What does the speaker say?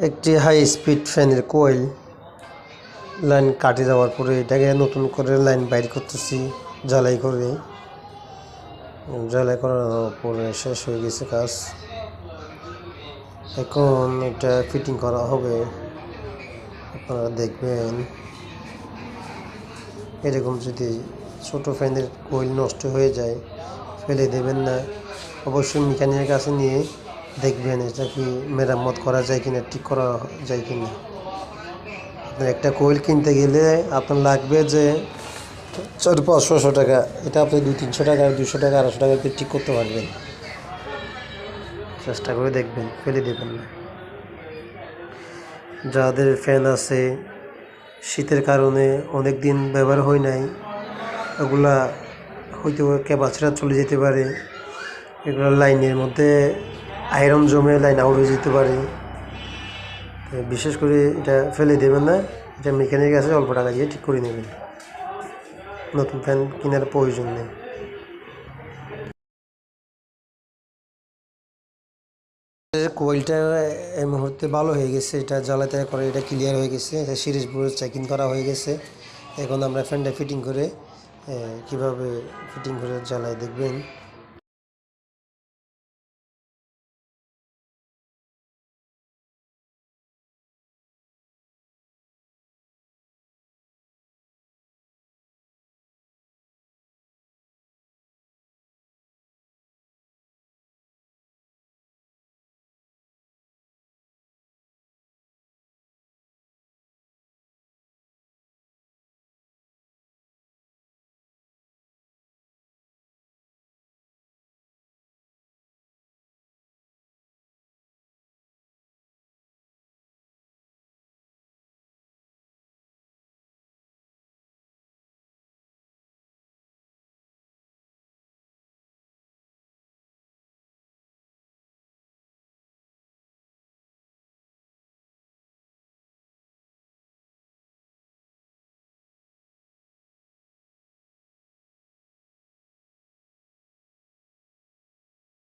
একটি high speed ফ্যানের কোয়েল line কাটে যাওয়ার পরে এটাকে নতুন করে লাইন বাইর করতেছি জ্বালাই করার পরে শেষ হয়ে গেছে কাজ। এখন এটা ফিটিং করা হবে, আপনারা দেখবেন। এরকম যদি ছোট ফ্যানের কোয়েল নষ্ট হয়ে যায় ফেলে দেবেন না, অবশ্যই মেকানিকের কাছে নিয়ে দেখবেন এটা কি মেরামত করা যায় কিনা, ঠিক করা যায় কিনা। আপনার একটা কোয়েল কিনতে গেলে আপনার লাগবে যে 400-500 টাকা, এটা আপনি 200-300 টাকা, 200 টাকা, 250 টাকাতে ঠিক করতে পারবেন। চেষ্টা করে দেখবেন, ফেলে দেবেন না। যাদের ফ্যান আছে শীতের কারণে অনেক দিন ব্যবহার হয় নাই, ওগুলা হয়তো ক্যাপাসিটার চলে যেতে পারে, এগুলো লাইনের মধ্যে আয়রন জমে লাইন আউট হয়ে যেতে পারে। বিশেষ করে এটা ফেলে দেবেন না, এটা মেকানিকের কাছে অল্প টাকা দিয়ে ঠিক করে নেবেন। নতুন ফ্যান কেনার প্রয়োজন নেই। কোয়েলটা এই মুহূর্তে ভালো হয়ে গেছে, এটা জ্বালাতে করে এটা ক্লিয়ার হয়ে গেছে, এটা সিরিজ বোর্ড চেকিং করা হয়ে গেছে। এখন আমরা ফ্যানটা ফিটিং করে কীভাবে ফিটিং করে জ্বালাই দেখবেন।